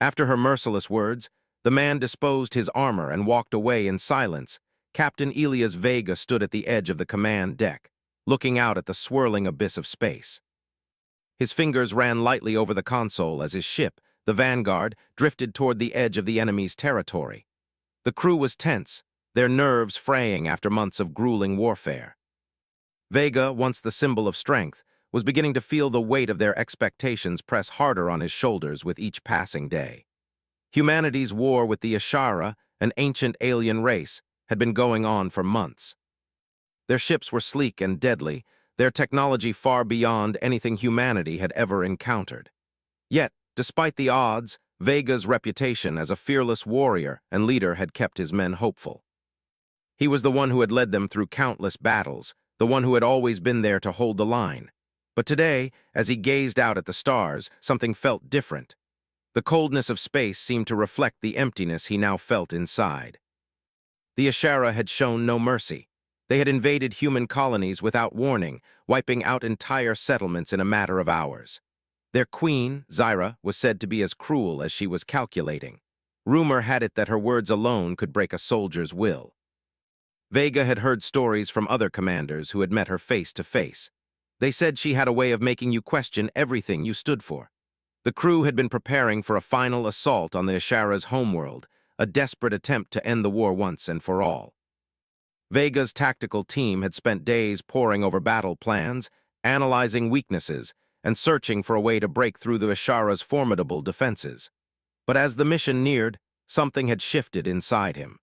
After her merciless words, the man disposed his armor and walked away in silence. Captain Elias Vega stood at the edge of the command deck, looking out at the swirling abyss of space. His fingers ran lightly over the console as his ship, the Vanguard, drifted toward the edge of the enemy's territory. The crew was tense, their nerves fraying after months of grueling warfare. Vega, once the symbol of strength, was beginning to feel the weight of their expectations press harder on his shoulders with each passing day. Humanity's war with the Ashara, an ancient alien race, had been going on for months. Their ships were sleek and deadly, their technology far beyond anything humanity had ever encountered. Yet, despite the odds, Vega's reputation as a fearless warrior and leader had kept his men hopeful. He was the one who had led them through countless battles, the one who had always been there to hold the line. But today, as he gazed out at the stars, something felt different. The coldness of space seemed to reflect the emptiness he now felt inside. The Ashara had shown no mercy. They had invaded human colonies without warning, wiping out entire settlements in a matter of hours. Their queen, Zyra, was said to be as cruel as she was calculating. Rumor had it that her words alone could break a soldier's will. Vega had heard stories from other commanders who had met her face to face. They said she had a way of making you question everything you stood for. The crew had been preparing for a final assault on the Ashara's homeworld, a desperate attempt to end the war once and for all. Vega's tactical team had spent days poring over battle plans, analyzing weaknesses, and searching for a way to break through the Ashara's formidable defenses. But as the mission neared, something had shifted inside him.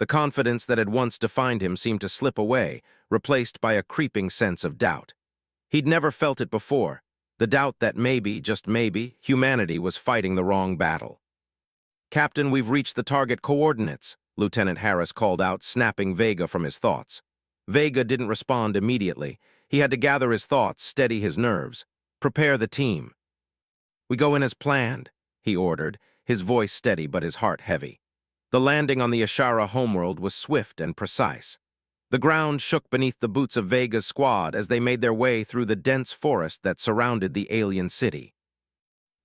The confidence that had once defined him seemed to slip away, replaced by a creeping sense of doubt. He'd never felt it before, the doubt that maybe, just maybe, humanity was fighting the wrong battle. "Captain, we've reached the target coordinates," Lieutenant Harris called out, snapping Vega from his thoughts. Vega didn't respond immediately. He had to gather his thoughts, steady his nerves. "Prepare the team." "We go in as planned," he ordered, his voice steady but his heart heavy. The landing on the Ashara homeworld was swift and precise. The ground shook beneath the boots of Vega's squad as they made their way through the dense forest that surrounded the alien city.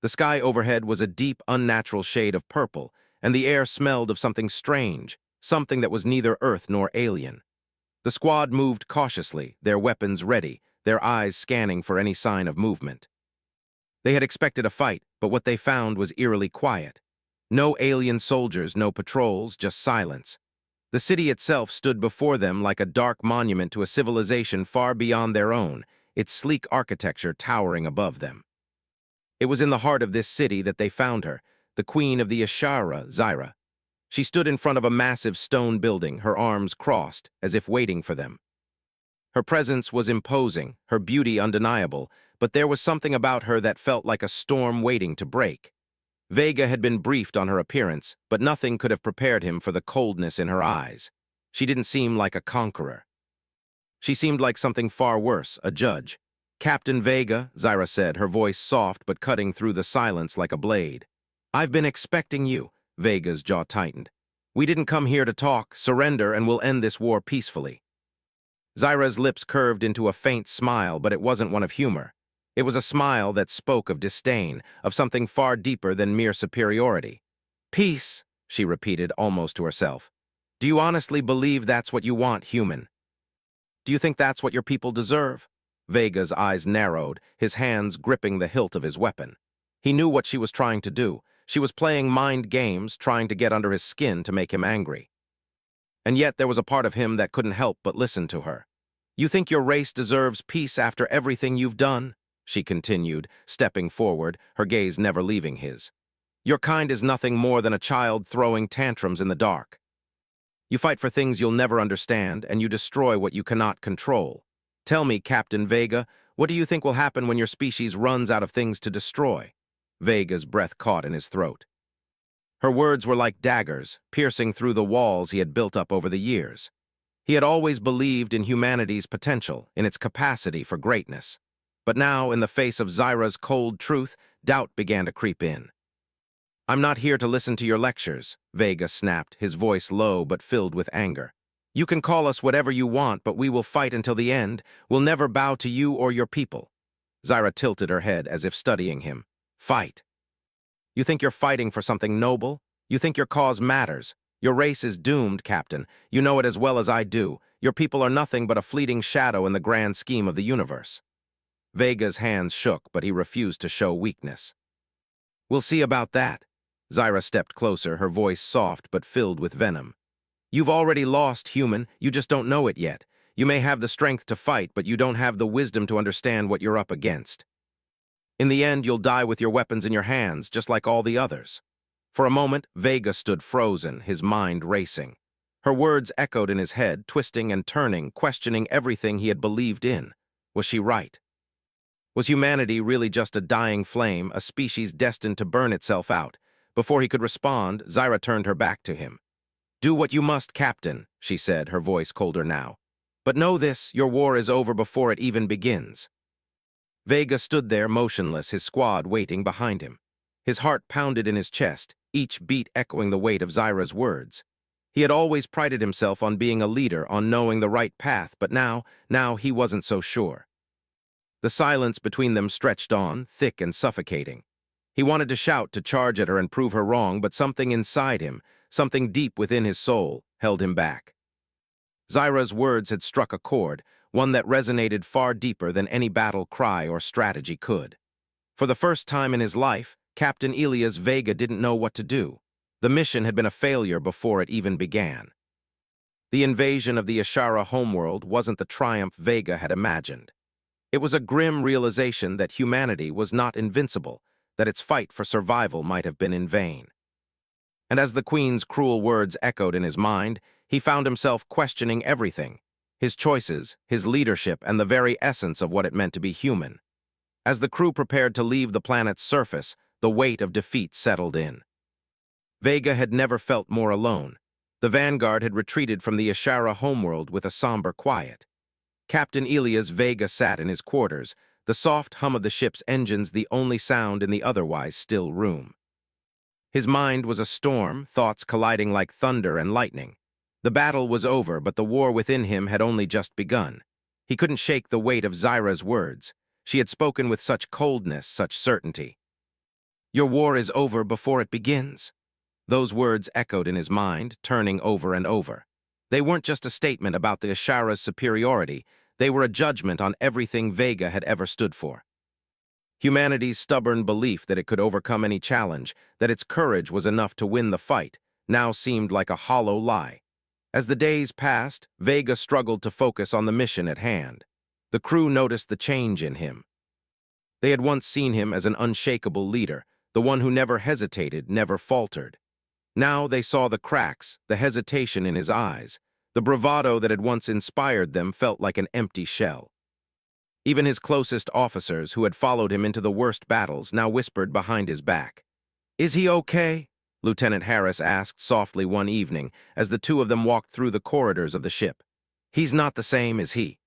The sky overhead was a deep, unnatural shade of purple, and the air smelled of something strange, something that was neither Earth nor alien. The squad moved cautiously, their weapons ready, their eyes scanning for any sign of movement. They had expected a fight, but what they found was eerily quiet. No alien soldiers, no patrols, just silence. The city itself stood before them like a dark monument to a civilization far beyond their own, its sleek architecture towering above them. It was in the heart of this city that they found her, the queen of the Ashara, Zyra. She stood in front of a massive stone building, her arms crossed, as if waiting for them. Her presence was imposing, her beauty undeniable, but there was something about her that felt like a storm waiting to break. Vega had been briefed on her appearance, but nothing could have prepared him for the coldness in her eyes. She didn't seem like a conqueror. She seemed like something far worse, a judge. "Captain Vega," Zyra said, her voice soft but cutting through the silence like a blade. "I've been expecting you." Vega's jaw tightened. "We didn't come here to talk. Surrender and we'll end this war peacefully." Zyra's lips curved into a faint smile, but it wasn't one of humor. It was a smile that spoke of disdain, of something far deeper than mere superiority. "Peace," she repeated almost to herself. "Do you honestly believe that's what you want, human? Do you think that's what your people deserve?" Vega's eyes narrowed, his hands gripping the hilt of his weapon. He knew what she was trying to do. She was playing mind games, trying to get under his skin to make him angry. And yet there was a part of him that couldn't help but listen to her. "You think your race deserves peace after everything you've done?" she continued, stepping forward, her gaze never leaving his. "Your kind is nothing more than a child throwing tantrums in the dark. You fight for things you'll never understand, and you destroy what you cannot control. Tell me, Captain Vega, what do you think will happen when your species runs out of things to destroy?" Vega's breath caught in his throat. Her words were like daggers, piercing through the walls he had built up over the years. He had always believed in humanity's potential, in its capacity for greatness. But now, in the face of Zyra's cold truth, doubt began to creep in. "I'm not here to listen to your lectures," Vega snapped, his voice low but filled with anger. "You can call us whatever you want, but we will fight until the end. We'll never bow to you or your people." Zyra tilted her head as if studying him. "Fight." You think you're fighting for something noble? You think your cause matters? Your race is doomed, Captain. You know it as well as I do. Your people are nothing but a fleeting shadow in the grand scheme of the universe. Vega's hands shook, but he refused to show weakness. We'll see about that. Zyra stepped closer, her voice soft but filled with venom. You've already lost, human. You just don't know it yet. You may have the strength to fight, but you don't have the wisdom to understand what you're up against. In the end, you'll die with your weapons in your hands, just like all the others. For a moment, Vega stood frozen, his mind racing. Her words echoed in his head, twisting and turning, questioning everything he had believed in. Was she right? Was humanity really just a dying flame, a species destined to burn itself out? Before he could respond, Zyra turned her back to him. Do what you must, Captain, she said, her voice colder now. But know this, your war is over before it even begins. Vega stood there motionless, his squad waiting behind him. His heart pounded in his chest, each beat echoing the weight of Zyra's words. He had always prided himself on being a leader, on knowing the right path, but now he wasn't so sure. The silence between them stretched on, thick and suffocating. He wanted to shout, to charge at her and prove her wrong, but something inside him, something deep within his soul, held him back. Zyra's words had struck a chord, one that resonated far deeper than any battle cry or strategy could. For the first time in his life, Captain Elias Vega didn't know what to do. The mission had been a failure before it even began. The invasion of the Ashara homeworld wasn't the triumph Vega had imagined. It was a grim realization that humanity was not invincible, that its fight for survival might have been in vain. And as the Queen's cruel words echoed in his mind, he found himself questioning everything, his choices, his leadership, and the very essence of what it meant to be human. As the crew prepared to leave the planet's surface, the weight of defeat settled in. Vega had never felt more alone. The Vanguard had retreated from the Ashara homeworld with a somber quiet. Captain Elias Vega sat in his quarters, the soft hum of the ship's engines the only sound in the otherwise still room. His mind was a storm, thoughts colliding like thunder and lightning. The battle was over, but the war within him had only just begun. He couldn't shake the weight of Zyra's words. She had spoken with such coldness, such certainty. Your war is over before it begins. Those words echoed in his mind, turning over and over. They weren't just a statement about the Ashara's superiority, they were a judgment on everything Vega had ever stood for. Humanity's stubborn belief that it could overcome any challenge, that its courage was enough to win the fight, now seemed like a hollow lie. As the days passed, Vega struggled to focus on the mission at hand. The crew noticed the change in him. They had once seen him as an unshakable leader, the one who never hesitated, never faltered. Now they saw the cracks, the hesitation in his eyes. The bravado that had once inspired them felt like an empty shell. Even his closest officers, who had followed him into the worst battles, now whispered behind his back. "Is he okay?" Lieutenant Harris asked softly one evening as the two of them walked through the corridors of the ship. "He's not the same as he."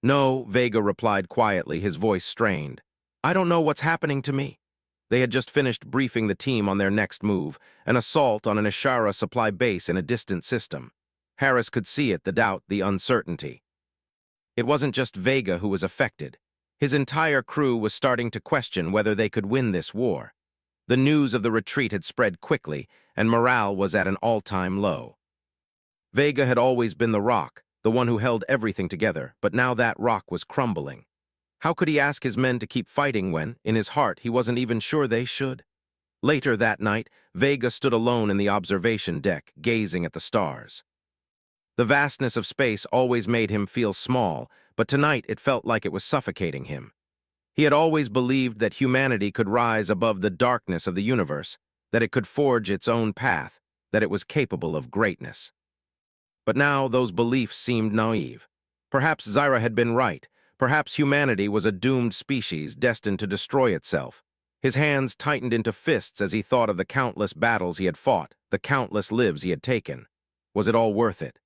"No," Vega replied quietly, his voice strained. "I don't know what's happening to me." They had just finished briefing the team on their next move, an assault on an Ashara supply base in a distant system. Harris could see it, the doubt, the uncertainty. It wasn't just Vega who was affected. His entire crew was starting to question whether they could win this war. The news of the retreat had spread quickly, and morale was at an all-time low. Vega had always been the rock, the one who held everything together, but now that rock was crumbling. How could he ask his men to keep fighting when, in his heart, he wasn't even sure they should? Later that night, Vega stood alone in the observation deck, gazing at the stars. The vastness of space always made him feel small, but tonight it felt like it was suffocating him. He had always believed that humanity could rise above the darkness of the universe, that it could forge its own path, that it was capable of greatness. But now those beliefs seemed naive. Perhaps Zyra had been right. Perhaps humanity was a doomed species destined to destroy itself. His hands tightened into fists as he thought of the countless battles he had fought, the countless lives he had taken. Was it all worth it?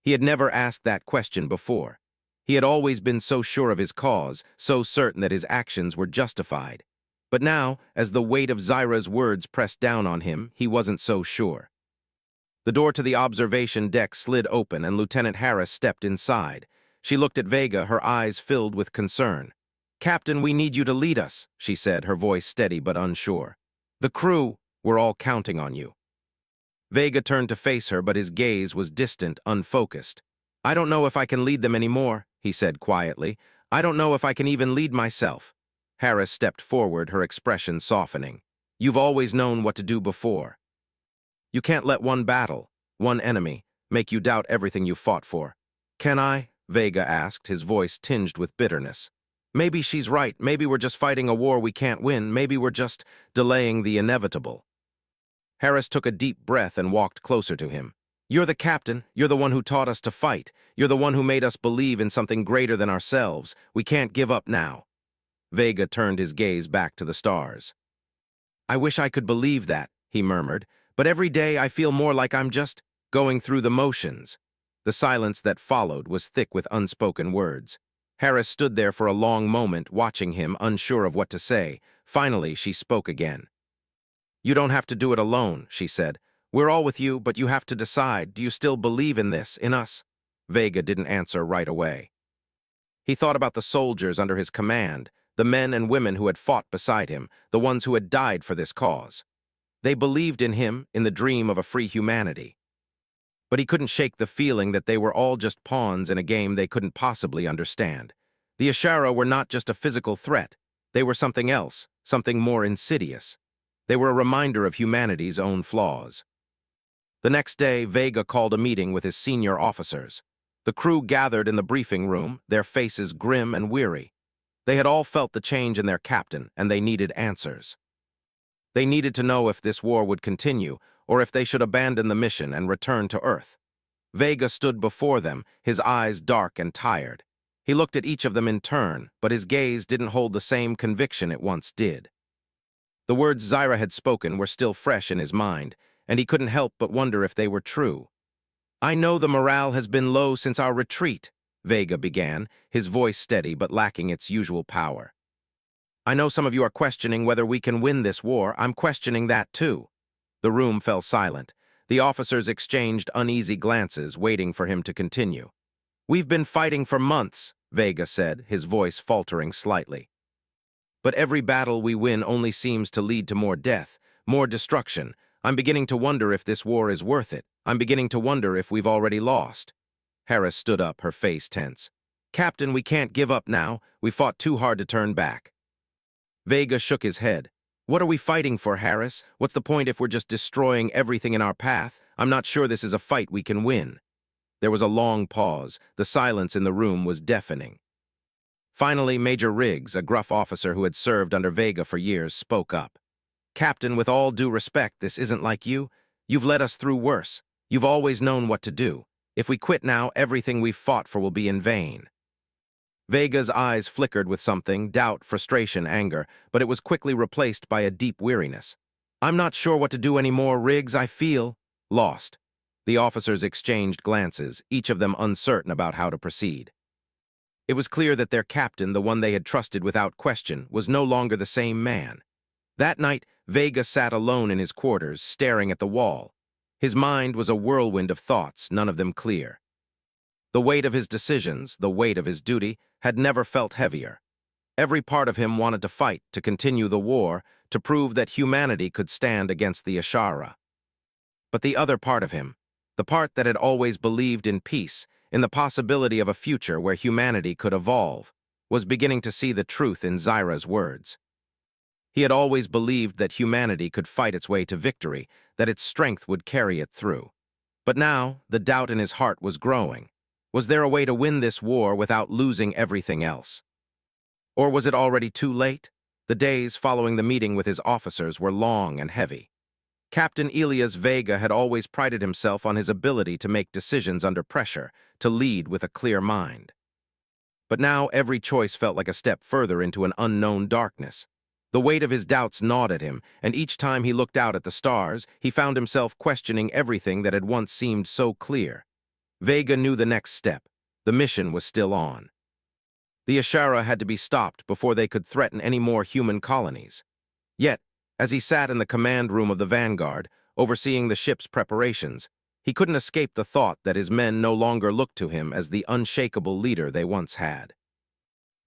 He had never asked that question before. He had always been so sure of his cause, so certain that his actions were justified. But now, as the weight of Zyra's words pressed down on him, he wasn't so sure. The door to the observation deck slid open and Lieutenant Harris stepped inside. She looked at Vega, her eyes filled with concern. "Captain, we need you to lead us," she said, her voice steady but unsure. The crew were all counting on you. Vega turned to face her, but his gaze was distant, unfocused. I don't know if I can lead them anymore, he said quietly. I don't know if I can even lead myself. Harris stepped forward, her expression softening. You've always known what to do before. You can't let one battle, one enemy, make you doubt everything you fought for. Can I? Vega asked, his voice tinged with bitterness. Maybe she's right. Maybe we're just fighting a war we can't win. Maybe we're just delaying the inevitable. Harris took a deep breath and walked closer to him. You're the captain. You're the one who taught us to fight. You're the one who made us believe in something greater than ourselves. We can't give up now. Vega turned his gaze back to the stars. I wish I could believe that, he murmured, but every day I feel more like I'm just going through the motions. The silence that followed was thick with unspoken words. Harris stood there for a long moment, watching him, unsure of what to say. Finally, she spoke again. You don't have to do it alone, she said. We're all with you, but you have to decide. Do you still believe in this, in us? Vega didn't answer right away. He thought about the soldiers under his command, the men and women who had fought beside him, the ones who had died for this cause. They believed in him, in the dream of a free humanity. But he couldn't shake the feeling that they were all just pawns in a game they couldn't possibly understand. The Ashara were not just a physical threat. They were something else, something more insidious. They were a reminder of humanity's own flaws. The next day, Vega called a meeting with his senior officers. The crew gathered in the briefing room, their faces grim and weary. They had all felt the change in their captain, and they needed answers. They needed to know if this war would continue, or if they should abandon the mission and return to Earth. Vega stood before them, his eyes dark and tired. He looked at each of them in turn, but his gaze didn't hold the same conviction it once did. The words Zyra had spoken were still fresh in his mind, and he couldn't help but wonder if they were true. I know the morale has been low since our retreat, Vega began, his voice steady but lacking its usual power. I know some of you are questioning whether we can win this war. I'm questioning that too. The room fell silent. The officers exchanged uneasy glances, waiting for him to continue. We've been fighting for months, Vega said, his voice faltering slightly. But every battle we win only seems to lead to more death, more destruction. I'm beginning to wonder if this war is worth it. I'm beginning to wonder if we've already lost. Harris stood up, her face tense. Captain, we can't give up now. We fought too hard to turn back. Vega shook his head. What are we fighting for, Harris? What's the point if we're just destroying everything in our path? I'm not sure this is a fight we can win. There was a long pause. The silence in the room was deafening. Finally, Major Riggs, a gruff officer who had served under Vega for years, spoke up. Captain, with all due respect, this isn't like you. You've led us through worse. You've always known what to do. If we quit now, everything we've fought for will be in vain. Vega's eyes flickered with something, doubt, frustration, anger, but it was quickly replaced by a deep weariness. I'm not sure what to do anymore, Riggs. I feel lost. The officers exchanged glances, each of them uncertain about how to proceed. It was clear that their captain, the one they had trusted without question, was no longer the same man. That night, Vega sat alone in his quarters, staring at the wall. His mind was a whirlwind of thoughts, none of them clear. The weight of his decisions, the weight of his duty, had never felt heavier. Every part of him wanted to fight, to continue the war, to prove that humanity could stand against the Ashara. But the other part of him, the part that had always believed in peace, in the possibility of a future where humanity could evolve, was beginning to see the truth in Zyra's words. He had always believed that humanity could fight its way to victory, that its strength would carry it through. But now, the doubt in his heart was growing. Was there a way to win this war without losing everything else? Or was it already too late? The days following the meeting with his officers were long and heavy. Captain Elias Vega had always prided himself on his ability to make decisions under pressure, to lead with a clear mind. But now every choice felt like a step further into an unknown darkness. The weight of his doubts gnawed at him, and each time he looked out at the stars, he found himself questioning everything that had once seemed so clear. Vega knew the next step. The mission was still on. The Ashara had to be stopped before they could threaten any more human colonies. Yet, as he sat in the command room of the Vanguard, overseeing the ship's preparations, he couldn't escape the thought that his men no longer looked to him as the unshakable leader they once had.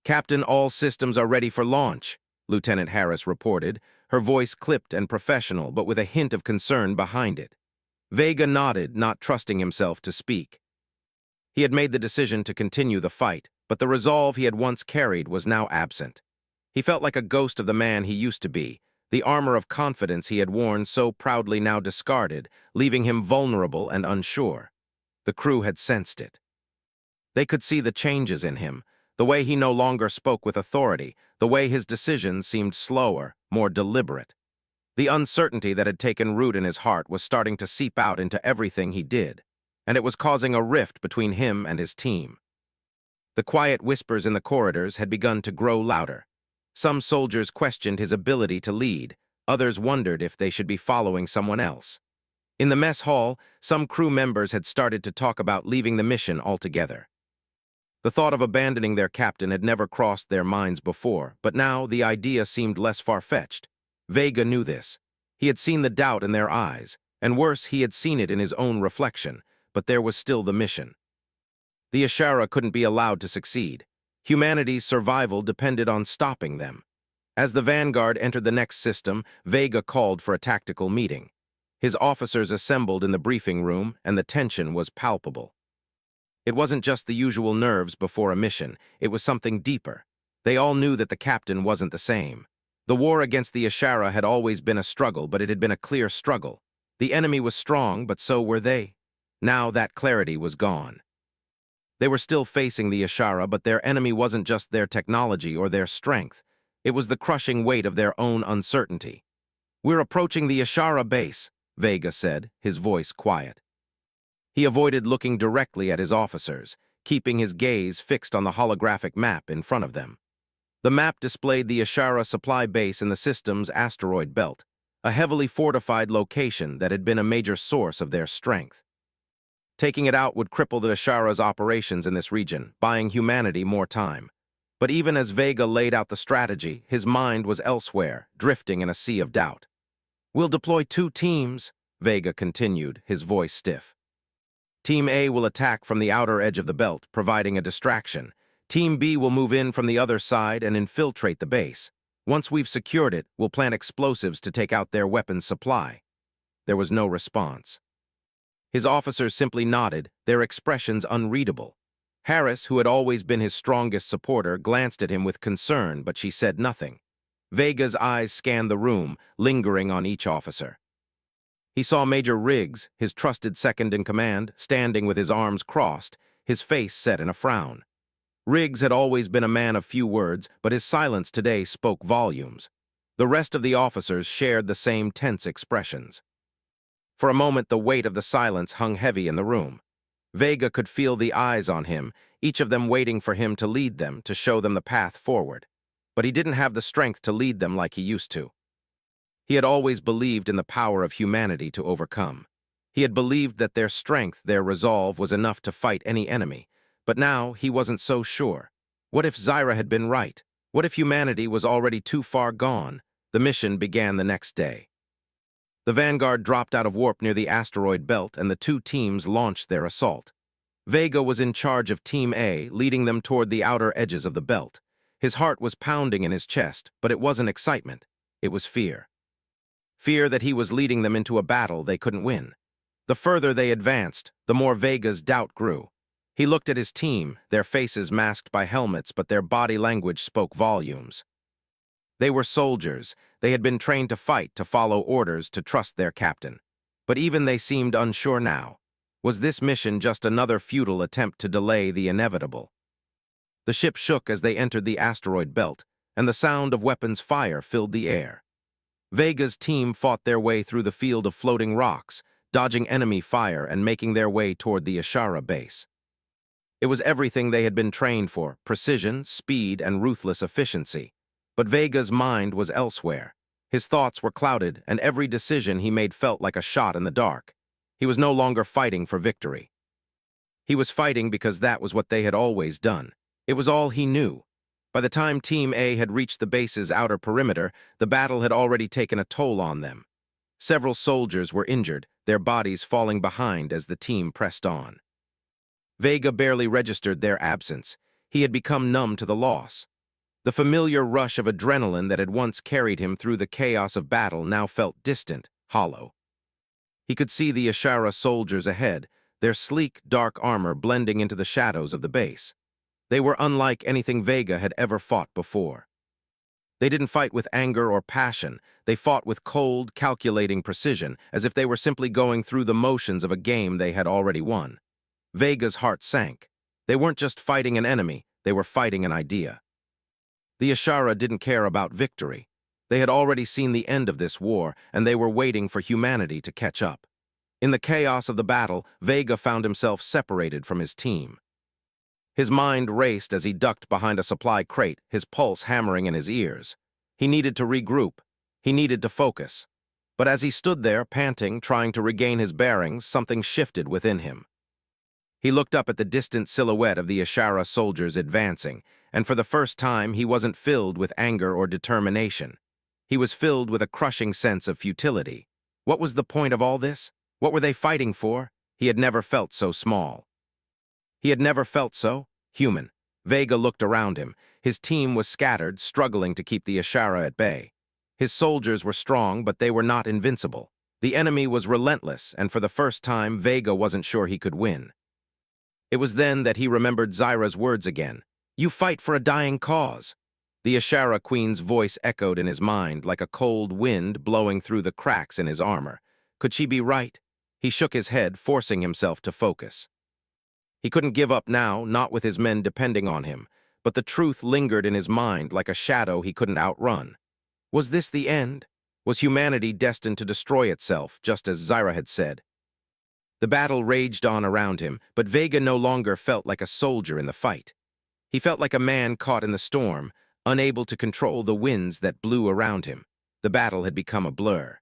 Captain, all systems are ready for launch. Lieutenant Harris reported, her voice clipped and professional but with a hint of concern behind it. Vega nodded, not trusting himself to speak. He had made the decision to continue the fight, but the resolve he had once carried was now absent. He felt like a ghost of the man he used to be, the armor of confidence he had worn so proudly now discarded, leaving him vulnerable and unsure. The crew had sensed it. They could see the changes in him, the way he no longer spoke with authority, the way his decisions seemed slower, more deliberate. The uncertainty that had taken root in his heart was starting to seep out into everything he did, and it was causing a rift between him and his team. The quiet whispers in the corridors had begun to grow louder. Some soldiers questioned his ability to lead, others wondered if they should be following someone else. In the mess hall, some crew members had started to talk about leaving the mission altogether. The thought of abandoning their captain had never crossed their minds before, but now the idea seemed less far-fetched. Vega knew this. He had seen the doubt in their eyes, and worse, he had seen it in his own reflection, but there was still the mission. The Ashara couldn't be allowed to succeed. Humanity's survival depended on stopping them. As the Vanguard entered the next system, Vega called for a tactical meeting. His officers assembled in the briefing room, and the tension was palpable. It wasn't just the usual nerves before a mission, it was something deeper. They all knew that the captain wasn't the same. The war against the Ashara had always been a struggle, but it had been a clear struggle. The enemy was strong, but so were they. Now that clarity was gone. They were still facing the Ashara, but their enemy wasn't just their technology or their strength. It was the crushing weight of their own uncertainty. "We're approaching the Ashara base," Vega said, his voice quiet. He avoided looking directly at his officers, keeping his gaze fixed on the holographic map in front of them. The map displayed the Ashara supply base in the system's asteroid belt, a heavily fortified location that had been a major source of their strength. Taking it out would cripple the Ashara's operations in this region, buying humanity more time. But even as Vega laid out the strategy, his mind was elsewhere, drifting in a sea of doubt. "We'll deploy 2 teams," Vega continued, his voice stiff. "Team A will attack from the outer edge of the belt, providing a distraction. Team B will move in from the other side and infiltrate the base. Once we've secured it, we'll plant explosives to take out their weapons supply." There was no response. His officers simply nodded, their expressions unreadable. Harris, who had always been his strongest supporter, glanced at him with concern, but she said nothing. Vega's eyes scanned the room, lingering on each officer. He saw Major Riggs, his trusted second-in-command, standing with his arms crossed, his face set in a frown. Riggs had always been a man of few words, but his silence today spoke volumes. The rest of the officers shared the same tense expressions. For a moment, the weight of the silence hung heavy in the room. Vega could feel the eyes on him, each of them waiting for him to lead them, to show them the path forward. But he didn't have the strength to lead them like he used to. He had always believed in the power of humanity to overcome. He had believed that their strength, their resolve, was enough to fight any enemy. But now he wasn't so sure. What if Zyra had been right? What if humanity was already too far gone? The mission began the next day. The Vanguard dropped out of warp near the asteroid belt, and the 2 teams launched their assault. Vega was in charge of Team A, leading them toward the outer edges of the belt. His heart was pounding in his chest, but it wasn't excitement. It was fear. Fear that he was leading them into a battle they couldn't win. The further they advanced, the more Vega's doubt grew. He looked at his team, their faces masked by helmets, but their body language spoke volumes. They were soldiers. They had been trained to fight, to follow orders, to trust their captain. But even they seemed unsure now. Was this mission just another futile attempt to delay the inevitable? The ship shook as they entered the asteroid belt, and the sound of weapons fire filled the air. Vega's team fought their way through the field of floating rocks, dodging enemy fire and making their way toward the Ashara base. It was everything they had been trained for: precision, speed, and ruthless efficiency. But Vega's mind was elsewhere. His thoughts were clouded, and every decision he made felt like a shot in the dark. He was no longer fighting for victory. He was fighting because that was what they had always done. It was all he knew. By the time Team A had reached the base's outer perimeter, the battle had already taken a toll on them. Several soldiers were injured, their bodies falling behind as the team pressed on. Vega barely registered their absence. He had become numb to the loss. The familiar rush of adrenaline that had once carried him through the chaos of battle now felt distant, hollow. He could see the Ashara soldiers ahead, their sleek, dark armor blending into the shadows of the base. They were unlike anything Vega had ever fought before. They didn't fight with anger or passion. They fought with cold, calculating precision, as if they were simply going through the motions of a game they had already won. Vega's heart sank. They weren't just fighting an enemy, they were fighting an idea. The Ashara didn't care about victory. They had already seen the end of this war, and they were waiting for humanity to catch up. In the chaos of the battle, Vega found himself separated from his team. His mind raced as he ducked behind a supply crate, his pulse hammering in his ears. He needed to regroup. He needed to focus. But as he stood there, panting, trying to regain his bearings, something shifted within him. He looked up at the distant silhouette of the Ashara soldiers advancing, and for the first time he wasn't filled with anger or determination. He was filled with a crushing sense of futility. What was the point of all this? What were they fighting for? He had never felt so small. He had never felt so human. Vega looked around him. His team was scattered, struggling to keep the Ashara at bay. His soldiers were strong, but they were not invincible. The enemy was relentless, and for the first time, Vega wasn't sure he could win. It was then that he remembered Zyra's words again. "You fight for a dying cause." The Ashara queen's voice echoed in his mind like a cold wind blowing through the cracks in his armor. Could she be right? He shook his head, forcing himself to focus. He couldn't give up now, not with his men depending on him, but the truth lingered in his mind like a shadow he couldn't outrun. Was this the end? Was humanity destined to destroy itself, just as Zyra had said? The battle raged on around him, but Vega no longer felt like a soldier in the fight. He felt like a man caught in the storm, unable to control the winds that blew around him. The battle had become a blur.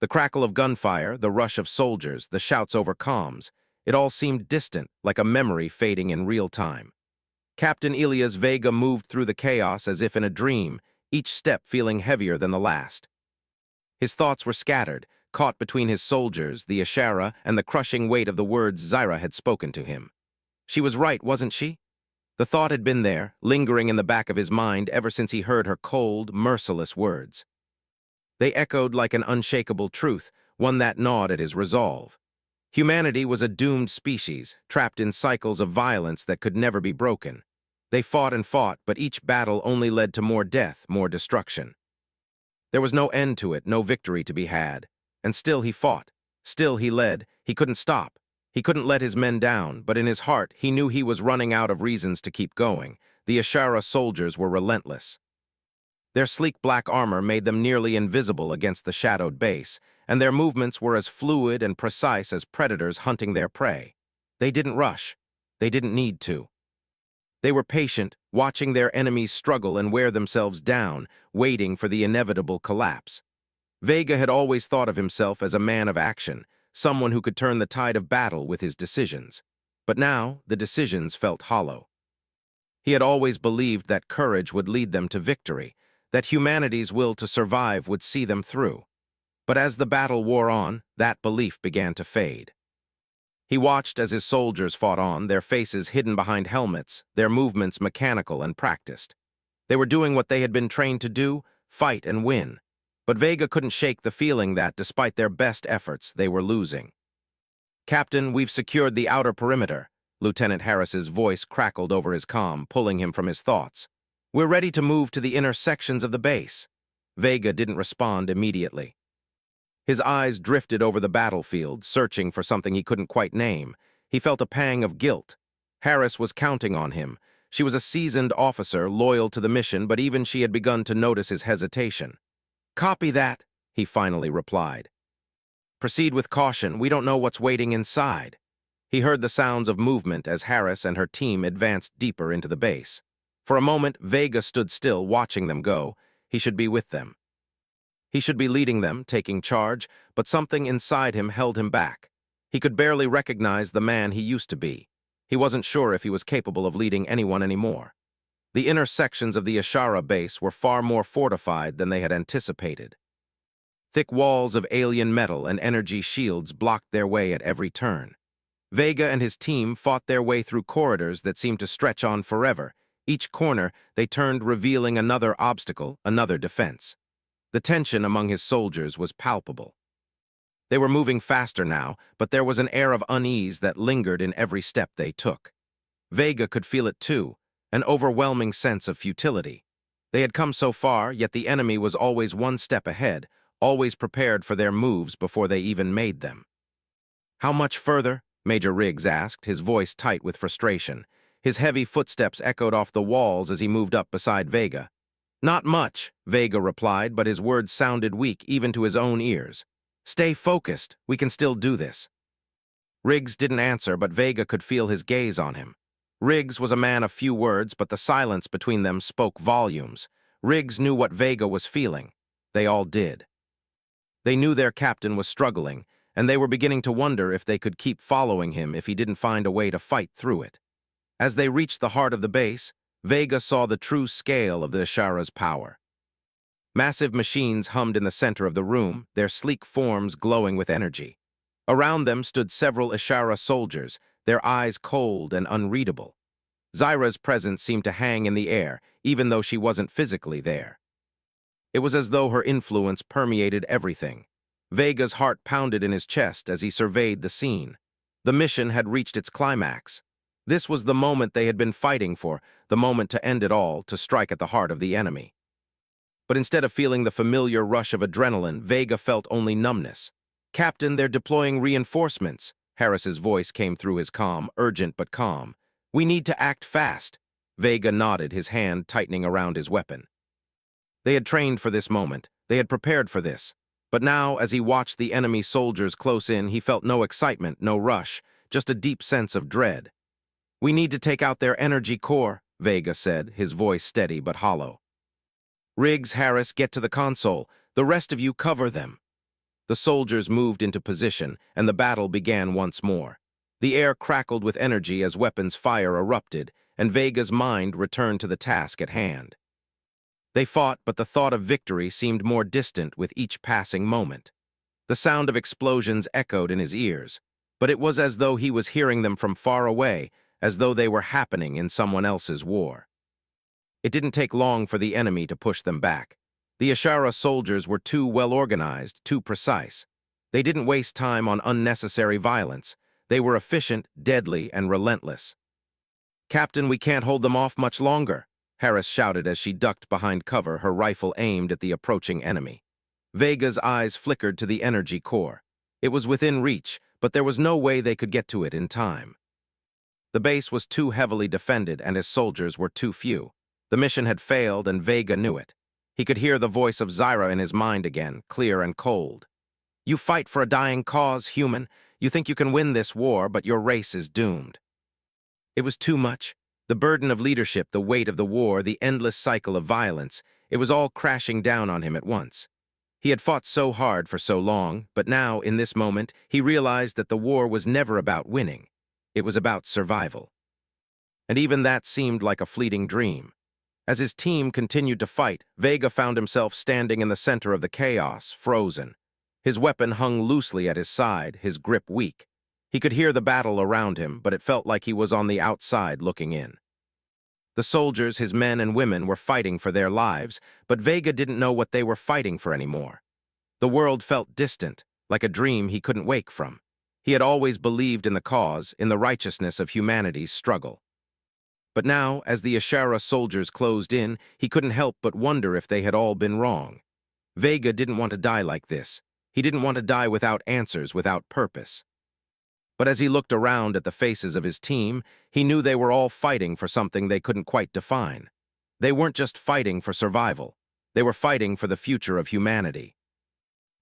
The crackle of gunfire, the rush of soldiers, the shouts over comms, it all seemed distant, like a memory fading in real time. Captain Elias Vega moved through the chaos as if in a dream, each step feeling heavier than the last. His thoughts were scattered, caught between his soldiers, the Ashara, and the crushing weight of the words Zyra had spoken to him. She was right, wasn't she? The thought had been there, lingering in the back of his mind ever since he heard her cold, merciless words. They echoed like an unshakable truth, one that gnawed at his resolve. Humanity was a doomed species, trapped in cycles of violence that could never be broken. They fought and fought, but each battle only led to more death, more destruction. There was no end to it, no victory to be had. And still he fought. Still he led. He couldn't stop. He couldn't let his men down, but in his heart he knew he was running out of reasons to keep going. The Ashara soldiers were relentless. Their sleek black armor made them nearly invisible against the shadowed base, and their movements were as fluid and precise as predators hunting their prey. They didn't rush. They didn't need to. They were patient, watching their enemies struggle and wear themselves down, waiting for the inevitable collapse. Vega had always thought of himself as a man of action, someone who could turn the tide of battle with his decisions. But now, the decisions felt hollow. He had always believed that courage would lead them to victory, that humanity's will to survive would see them through. But as the battle wore on, that belief began to fade. He watched as his soldiers fought on, their faces hidden behind helmets, their movements mechanical and practiced. They were doing what they had been trained to do, fight and win. But Vega couldn't shake the feeling that, despite their best efforts, they were losing. "Captain, we've secured the outer perimeter." Lieutenant Harris's voice crackled over his comm, pulling him from his thoughts. "We're ready to move to the inner sections of the base." Vega didn't respond immediately. His eyes drifted over the battlefield, searching for something he couldn't quite name. He felt a pang of guilt. Harris was counting on him. She was a seasoned officer, loyal to the mission, but even she had begun to notice his hesitation. "Copy that," he finally replied. "Proceed with caution. We don't know what's waiting inside." He heard the sounds of movement as Harris and her team advanced deeper into the base. For a moment, Vega stood still, watching them go. He should be with them. He should be leading them, taking charge, but something inside him held him back. He could barely recognize the man he used to be. He wasn't sure if he was capable of leading anyone anymore. The inner sections of the Ashara base were far more fortified than they had anticipated. Thick walls of alien metal and energy shields blocked their way at every turn. Vega and his team fought their way through corridors that seemed to stretch on forever, Each corner they turned, revealing another obstacle, another defense. The tension among his soldiers was palpable. They were moving faster now, but there was an air of unease that lingered in every step they took. Vega could feel it too, an overwhelming sense of futility. They had come so far, yet the enemy was always one step ahead, always prepared for their moves before they even made them. "How much further?" Major Riggs asked, his voice tight with frustration. His heavy footsteps echoed off the walls as he moved up beside Vega. "Not much," Vega replied, but his words sounded weak even to his own ears. "Stay focused. We can still do this." Riggs didn't answer, but Vega could feel his gaze on him. Riggs was a man of few words, but the silence between them spoke volumes. Riggs knew what Vega was feeling. They all did. They knew their captain was struggling, and they were beginning to wonder if they could keep following him if he didn't find a way to fight through it. As they reached the heart of the base, Vega saw the true scale of the Ashara's power. Massive machines hummed in the center of the room, their sleek forms glowing with energy. Around them stood several Ashara soldiers, their eyes cold and unreadable. Zyra's presence seemed to hang in the air, even though she wasn't physically there. It was as though her influence permeated everything. Vega's heart pounded in his chest as he surveyed the scene. The mission had reached its climax. This was the moment they had been fighting for, the moment to end it all, to strike at the heart of the enemy. But instead of feeling the familiar rush of adrenaline, Vega felt only numbness. "Captain, they're deploying reinforcements." Harris's voice came through his calm, urgent but calm. "We need to act fast." Vega nodded, his hand tightening around his weapon. They had trained for this moment. They had prepared for this. But now, as he watched the enemy soldiers close in, he felt no excitement, no rush, just a deep sense of dread. "We need to take out their energy core," Vega said, his voice steady but hollow. "Riggs, Harris, get to the console. The rest of you cover them." The soldiers moved into position, and the battle began once more. The air crackled with energy as weapons fire erupted, and Vega's mind returned to the task at hand. They fought, but the thought of victory seemed more distant with each passing moment. The sound of explosions echoed in his ears, but it was as though he was hearing them from far away, as though they were happening in someone else's war. It didn't take long for the enemy to push them back. The Ashara soldiers were too well organized, too precise. They didn't waste time on unnecessary violence. They were efficient, deadly, and relentless. "Captain, we can't hold them off much longer," Harris shouted as she ducked behind cover, her rifle aimed at the approaching enemy. Vega's eyes flickered to the energy core. It was within reach, but there was no way they could get to it in time. The base was too heavily defended, and his soldiers were too few. The mission had failed, and Vega knew it. He could hear the voice of Zyra in his mind again, clear and cold. "You fight for a dying cause, human. You think you can win this war, but your race is doomed." It was too much. The burden of leadership, the weight of the war, the endless cycle of violence, it was all crashing down on him at once. He had fought so hard for so long, but now, in this moment, he realized that the war was never about winning. It was about survival. And even that seemed like a fleeting dream. As his team continued to fight, Vega found himself standing in the center of the chaos, frozen. His weapon hung loosely at his side, his grip weak. He could hear the battle around him, but it felt like he was on the outside looking in. The soldiers, his men and women, were fighting for their lives, but Vega didn't know what they were fighting for anymore. The world felt distant, like a dream he couldn't wake from. He had always believed in the cause, in the righteousness of humanity's struggle. But now, as the Ashara soldiers closed in, he couldn't help but wonder if they had all been wrong. Vega didn't want to die like this. He didn't want to die without answers, without purpose. But as he looked around at the faces of his team, he knew they were all fighting for something they couldn't quite define. They weren't just fighting for survival. They were fighting for the future of humanity.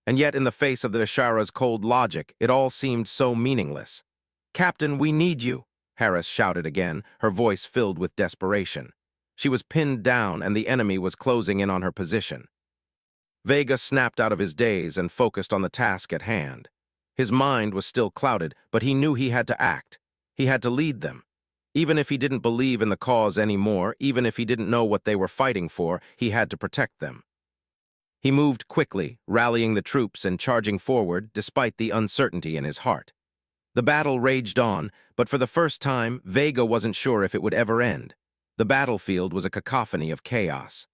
And yet, in the face of the Ashara's cold logic, it all seemed so meaningless. "Captain, we need you," Harris shouted again, her voice filled with desperation. She was pinned down, and the enemy was closing in on her position. Vega snapped out of his daze and focused on the task at hand. His mind was still clouded, but he knew he had to act. He had to lead them. Even if he didn't believe in the cause anymore, even if he didn't know what they were fighting for, he had to protect them. He moved quickly, rallying the troops and charging forward despite the uncertainty in his heart. The battle raged on, but for the first time, Vega wasn't sure if it would ever end. The battlefield was a cacophony of chaos.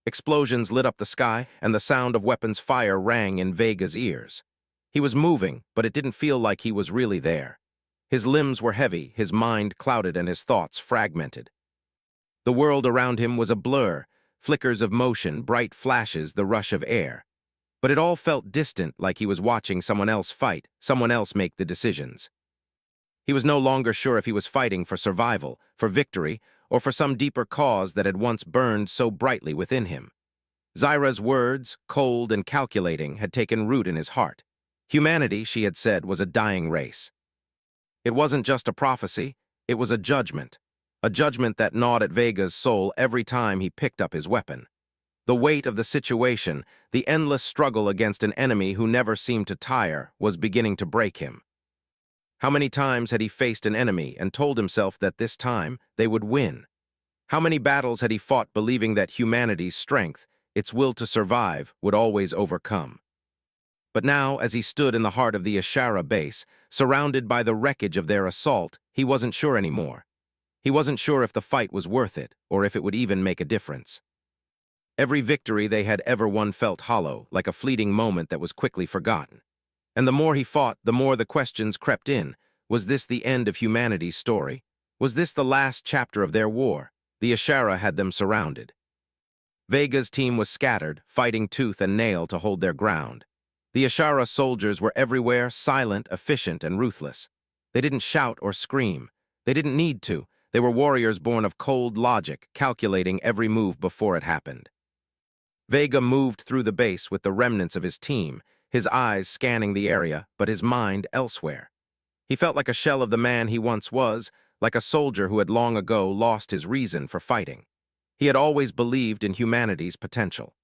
Explosions lit up the sky, and the sound of weapons fire rang in Vega's ears. He was moving, but it didn't feel like he was really there. His limbs were heavy, his mind clouded, and his thoughts fragmented. The world around him was a blur, flickers of motion, bright flashes, the rush of air. But it all felt distant, like he was watching someone else fight, someone else make the decisions. He was no longer sure if he was fighting for survival, for victory, or for some deeper cause that had once burned so brightly within him. Zyra's words, cold and calculating, had taken root in his heart. Humanity, she had said, was a dying race. It wasn't just a prophecy, it was a judgment that gnawed at Vega's soul every time he picked up his weapon. The weight of the situation, the endless struggle against an enemy who never seemed to tire, was beginning to break him. How many times had he faced an enemy and told himself that this time they would win? How many battles had he fought believing that humanity's strength, its will to survive, would always overcome? But now, as he stood in the heart of the Ashara base, surrounded by the wreckage of their assault, he wasn't sure anymore. He wasn't sure if the fight was worth it, or if it would even make a difference. Every victory they had ever won felt hollow, like a fleeting moment that was quickly forgotten. And the more he fought, the more the questions crept in. Was this the end of humanity's story? Was this the last chapter of their war? The Ashara had them surrounded. Vega's team was scattered, fighting tooth and nail to hold their ground. The Ashara soldiers were everywhere, silent, efficient, and ruthless. They didn't shout or scream. They didn't need to. They were warriors born of cold logic, calculating every move before it happened. Vega moved through the base with the remnants of his team, his eyes scanning the area, but his mind elsewhere. He felt like a shell of the man he once was, like a soldier who had long ago lost his reason for fighting. He had always believed in humanity's potential.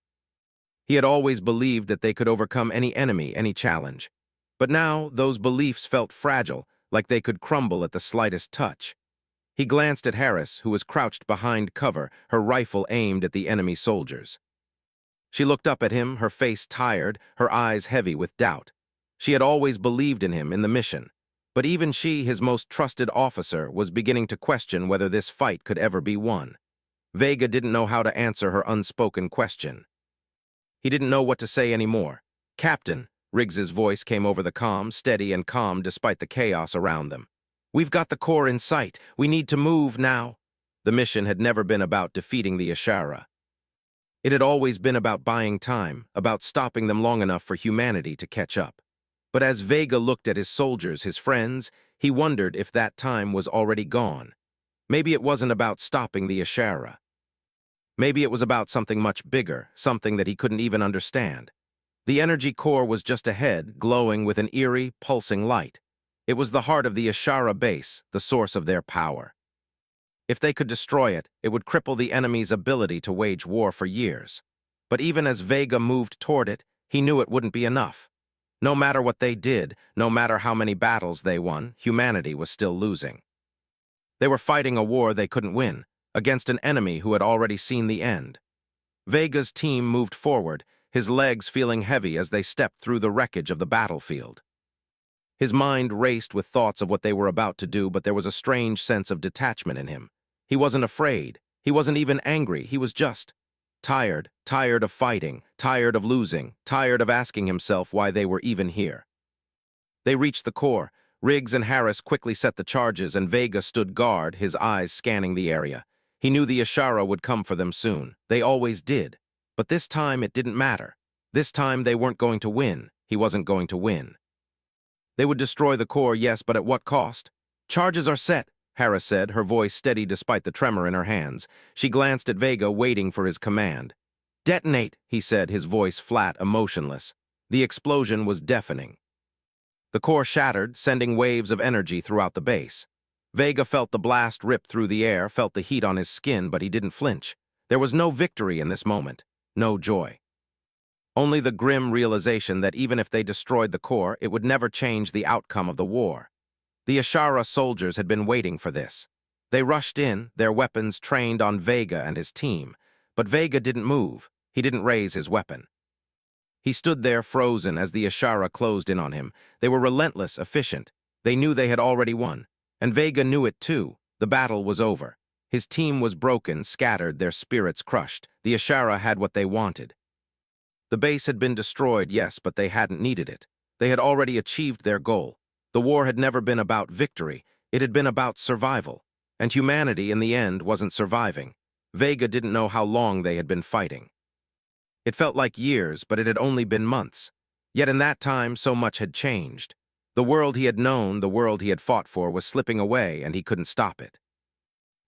He had always believed that they could overcome any enemy, any challenge. But now, those beliefs felt fragile, like they could crumble at the slightest touch. He glanced at Harris, who was crouched behind cover, her rifle aimed at the enemy soldiers. She looked up at him, her face tired, her eyes heavy with doubt. She had always believed in him, in the mission. But even she, his most trusted officer, was beginning to question whether this fight could ever be won. Vega didn't know how to answer her unspoken question. He didn't know what to say anymore. "Captain," Riggs's voice came over the comm, steady and calm despite the chaos around them. "We've got the core in sight. We need to move now." The mission had never been about defeating the Ashara. It had always been about buying time, about stopping them long enough for humanity to catch up. But as Vega looked at his soldiers, his friends, he wondered if that time was already gone. Maybe it wasn't about stopping the Ashara. Maybe it was about something much bigger, something that he couldn't even understand. The energy core was just ahead, glowing with an eerie, pulsing light. It was the heart of the Ashara base, the source of their power. If they could destroy it, it would cripple the enemy's ability to wage war for years. But even as Vega moved toward it, he knew it wouldn't be enough. No matter what they did, no matter how many battles they won, humanity was still losing. They were fighting a war they couldn't win, against an enemy who had already seen the end. Vega's team moved forward, his legs feeling heavy as they stepped through the wreckage of the battlefield. His mind raced with thoughts of what they were about to do, but there was a strange sense of detachment in him. He wasn't afraid. He wasn't even angry. He was just tired, tired of fighting, tired of losing, tired of asking himself why they were even here. They reached the core. Riggs and Harris quickly set the charges, and Vega stood guard, his eyes scanning the area. He knew the Ashara would come for them soon. They always did. But this time it didn't matter. This time they weren't going to win. He wasn't going to win. They would destroy the core, yes, but at what cost? "Charges are set," Harris said, her voice steady despite the tremor in her hands. She glanced at Vega, waiting for his command. "Detonate," he said, his voice flat, emotionless. The explosion was deafening. The core shattered, sending waves of energy throughout the base. Vega felt the blast rip through the air, felt the heat on his skin, but he didn't flinch. There was no victory in this moment, no joy. Only the grim realization that even if they destroyed the core, it would never change the outcome of the war. The Ashara soldiers had been waiting for this. They rushed in, their weapons trained on Vega and his team. But Vega didn't move. He didn't raise his weapon. He stood there frozen as the Ashara closed in on him. They were relentless, efficient. They knew they had already won. And Vega knew it too. The battle was over. His team was broken, scattered, their spirits crushed. The Ashara had what they wanted. The base had been destroyed, yes, but they hadn't needed it. They had already achieved their goal. The war had never been about victory. It had been about survival. And humanity, in the end, wasn't surviving. Vega didn't know how long they had been fighting. It felt like years, but it had only been months. Yet in that time, so much had changed. The world he had known, the world he had fought for, was slipping away, and he couldn't stop it.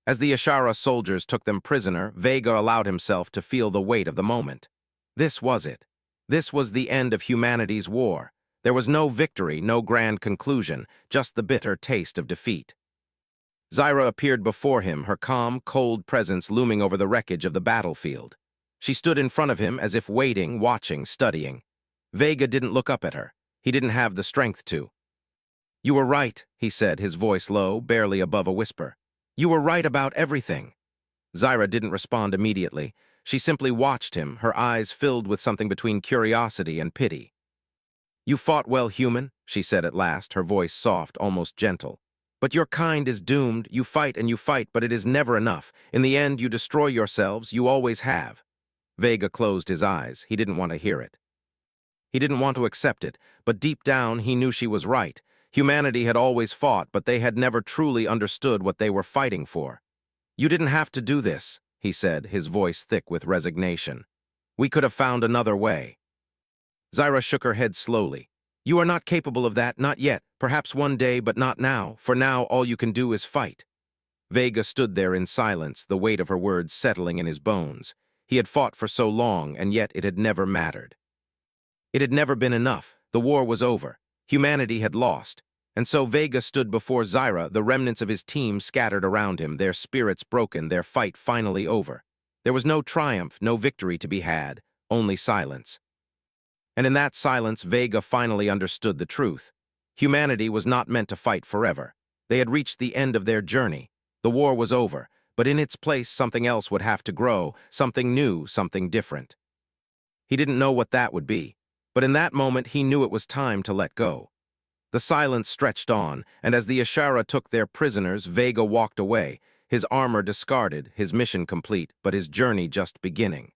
As the Ashara soldiers took them prisoner, Vega allowed himself to feel the weight of the moment. This was it. This was the end of humanity's war. There was no victory, no grand conclusion, just the bitter taste of defeat. Zyra appeared before him, her calm, cold presence looming over the wreckage of the battlefield. She stood in front of him as if waiting, watching, studying. Vega didn't look up at her. He didn't have the strength to. "You were right," he said, his voice low, barely above a whisper. "You were right about everything." Zyra didn't respond immediately. She simply watched him, her eyes filled with something between curiosity and pity. "You fought well, human," she said at last, her voice soft, almost gentle. "But your kind is doomed. You fight and you fight, but it is never enough. In the end, you destroy yourselves. You always have." Vega closed his eyes. He didn't want to hear it. He didn't want to accept it, but deep down he knew she was right. Humanity had always fought, but they had never truly understood what they were fighting for. "You didn't have to do this," he said, his voice thick with resignation. "We could have found another way." Zyra shook her head slowly. "You are not capable of that, not yet. Perhaps one day, but not now. For now, all you can do is fight." Vega stood there in silence, the weight of her words settling in his bones. He had fought for so long, and yet it had never mattered. It had never been enough. The war was over. Humanity had lost. And so Vega stood before Zyra, the remnants of his team scattered around him, their spirits broken, their fight finally over. There was no triumph, no victory to be had, only silence. And in that silence, Vega finally understood the truth. Humanity was not meant to fight forever. They had reached the end of their journey. The war was over, but in its place something else would have to grow, something new, something different. He didn't know what that would be, but in that moment he knew it was time to let go. The silence stretched on, and as the Ashara took their prisoners, Vega walked away, his armor discarded, his mission complete, but his journey just beginning.